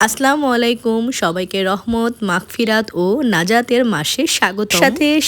আসসালামু আলাইকুম, সবাইকে রহমত মাগফিরাত ও নাজাতের মাসে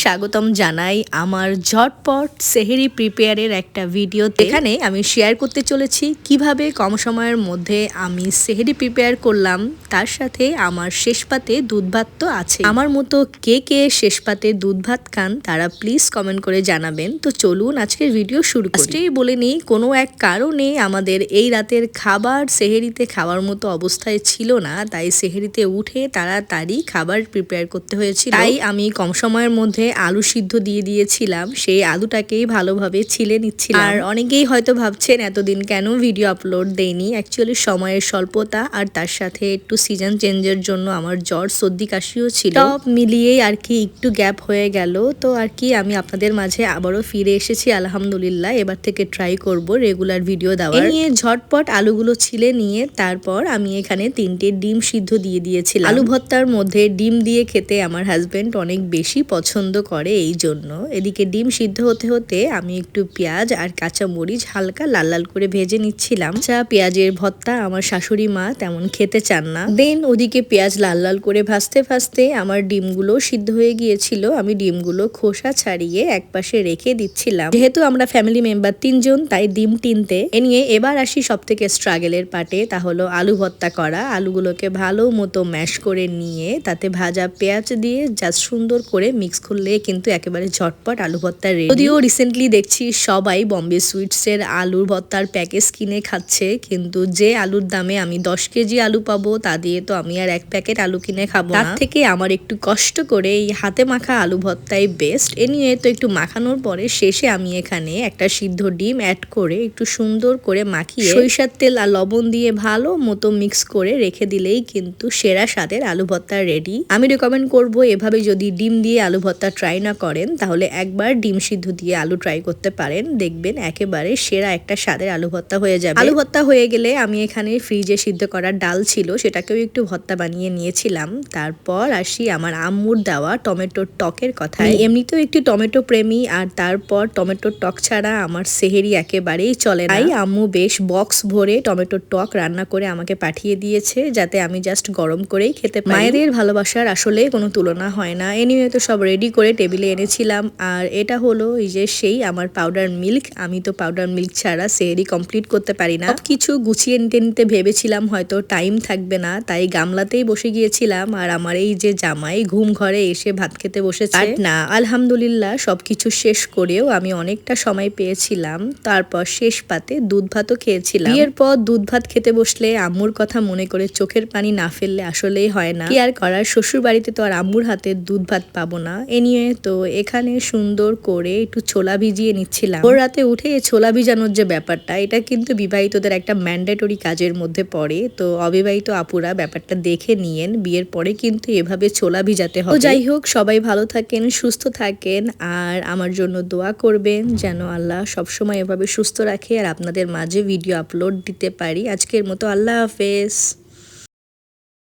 স্বাগতম জানাই আমার ঝটপট সেহরি প্রিপেয়ারের একটা ভিডিওতে। এখানে আমি শেয়ার করতে চলেছি কিভাবে কম সময়ের মধ্যে আমি সেহরি প্রিপেয়ার করলাম, তার সাথে আমার শেষ পাতে দুধ ভাত তো আছে। আমার মতো কে কে শেষ পাতে দুধ ভাত খান তারা প্লিজ কমেন্ট করে জানাবেন। তো চলুন আজকের ভিডিও শুরু করি। ফার্স্টেই বলে নিই, কোনো এক কারণে আমাদের এই রাতের খাবার সেহরিতে খাওয়ার মতো অবস্থায় ছিল না, তাই সেহরিতে উঠে তাড়াতাড়ি খাবার প্রিপেয়ার করতে হয়েছিল। তাই আমি কম সময়ের মধ্যে আলু সিদ্ধ দিয়ে দিয়েছিলাম, সেই আলুটাকেই ভালোভাবে ছিলে নিচ্ছিলাম। আর অনেকেই হয়তো ভাবছেন এতদিন কেন ভিডিও আপলোড দেইনি। অ্যাকচুয়ালি সময়ের স্বল্পতা আর তার সাথে একটু সিজন চেঞ্জের জন্য আমার জ্বর সর্দি কাশিও ছিল, সব মিলিয়েই আর কি একটু গ্যাপ হয়ে গেল। তো আর কি আমি আপনাদের মাঝে আবারও ফিরে এসেছি আলহামদুলিল্লাহ। এবার থেকে ট্রাই করব রেগুলার ভিডিও দেওয়ার। নিয়ে ঝটপট আলুগুলো ছিলে নিয়ে তারপর আমি এখানে 3টে ডিম সিদ্ধ দিয়ে দিয়েছিলাম। আলু ভর্তার মধ্যে ডিম দিয়ে খেতে আমার হাজবেন্ড অনেক বেশি পছন্দ করে, এই জন্য এদিকে ডিম সিদ্ধ হতে হতে আমি একটু পেঁয়াজ আর কাঁচা মরিচ হালকা লাল লাল করে ভেজে নিচ্ছিলাম। পেঁয়াজের ভর্তা আমার শাশুড়ি মা তেমন খেতে চান না। দেন ওদিকে পেঁয়াজ লাল লাল করে ভাজতে ভাজতে আমার ডিমগুলো সিদ্ধ হয়ে গিয়েছিল। আমি ডিমগুলো খোসা ছাড়িয়ে একপাশে রেখে দিচ্ছিলাম। যেহেতু আমরা ফ্যামিলি মেম্বার 3জন, তাই ডিম তিনটে। এ নিয়ে এবার আসি সব থেকে স্ট্রাগলের পার্টে, তা হলো আলু ভর্তা করা। আলুগুলোকে ভালো মতো ম্যাশ করে নিয়ে তাতে ভাজা পেঁয়াজ দিয়ে জাস্ট সুন্দর করে মিক্স করলে কিন্তু একেবারে ঝটপট আলু ভর্তা রেডি। যদিও রিসেন্টলি দেখছি সবাই বম্বে সুইটসের আলুর ভর্তার প্যাকেজ কিনে খাচ্ছে, কিন্তু যে আলুর দামে আমি 10 কেজি আলু পাবো তা দিয়ে তো আমি আর 1 প্যাকেট আলু কিনে খাবো না। তার থেকে আমার একটু কষ্ট করে এই হাতে মাখা আলু ভর্তাই বেস্ট। এ নিয়ে তো একটু মাখানোর পরে শেষে আমি এখানে একটা সিদ্ধ ডিম অ্যাড করে একটু সুন্দর করে মাখিয়ে সরিষার তেল আর লবণ দিয়ে ভালো মতো মিক্স করে রেখে দিলেই কিন্তু সেরা স্বাদের আলু ভর্তা রেডি। আমি রেকমেন্ড করব এভাবে যদি ডিম দিয়ে আলু ভর্তা ট্রাই না করেন তাহলে একবার ডিম সিদ্ধ দিয়ে আলু ট্রাই করতে পারেন, দেখবেন একেবারে সেরা একটা স্বাদের আলু ভর্তা হয়ে যাবে। আলু ভর্তা হয়ে গেলে আমি এখানে ফ্রিজে সিদ্ধ করা ডাল ছিল, সেটাকেও একটু ভর্তা বানিয়ে নিয়েছিলাম। তারপর আসি আমার আম্মুর দেওয়া টমেটোর টকের কথায়। এমনিতেও একটু টমেটো প্রেমী, আর তারপর টমেটোর টক ছাড়া আমার সেহেরি একেবারেই চলে না। তাই আম্মু বেশ বক্স ভরে টমেটোর টক রান্না করে আমাকে পাঠিয়ে দিয়েছে, যাতে আমি জাস্ট গরম করেই খেতে পারি। মায়েদের ভালোবাসার আসলে কোনো তুলনা হয় না। এনিওয়ে তো সব রেডি করে টেবিলে এনেছিলাম। আর এটা হলো এই যে সেই আমার পাউডার মিল্ক। আমি তো পাউডার মিল্ক ছাড়া সেহরি কমপ্লিট করতে পারি না। কিছু গুছিয়ে নিতে ভেবেছিলাম হয়তো টাইম থাকবে না, তাই গামলাতেই বসে গিয়েছিলাম। আর আমার এই যে জামাই ঘুম ঘরে এসে ভাত খেতে বসেছে। না, আলহামদুলিল্লাহ সবকিছু শেষ করেও আমি অনেকটা সময় পেয়েছিলাম। তারপর শেষ পাতে দুধ ভাতও খেয়েছিলাম। বিয়ের পর দুধ ভাত খেতে বসলে আম্মুর কথা মনে করে চোখের পানি না ফেললে আসলেই হয় না। কি আর করার, শ্বশুর বাড়িতে তো আর আম্মুর হাতে দুধ ভাত পাবো না। এ নিয়ে তো এখানে সুন্দর করে একটু ছোলা ভিজিয়ে নিচ্ছিলাম। ওর রাতে উঠে ছোলা ভিজানোর যে ব্যাপারটা, এটা কিন্তু বিবাহিতদের একটা ম্যান্ডেটরি কাজের মধ্যে পড়ে। তো অবিবাহিত আপুরা ব্যাপারটা দেখে নিয়েন, বিয়ের পরে কিন্তু এভাবে ছোলা ভিজাতে হবে। যাই হোক, সবাই ভালো থাকেন, সুস্থ থাকেন, আর আমার জন্য দোয়া করবেন যেন আল্লাহ সবসময় এভাবে সুস্থ রাখে আর আপনাদের মাঝে ভিডিও আপলোড দিতে পারি। আজকের মতো আল্লাহ হাফেজ।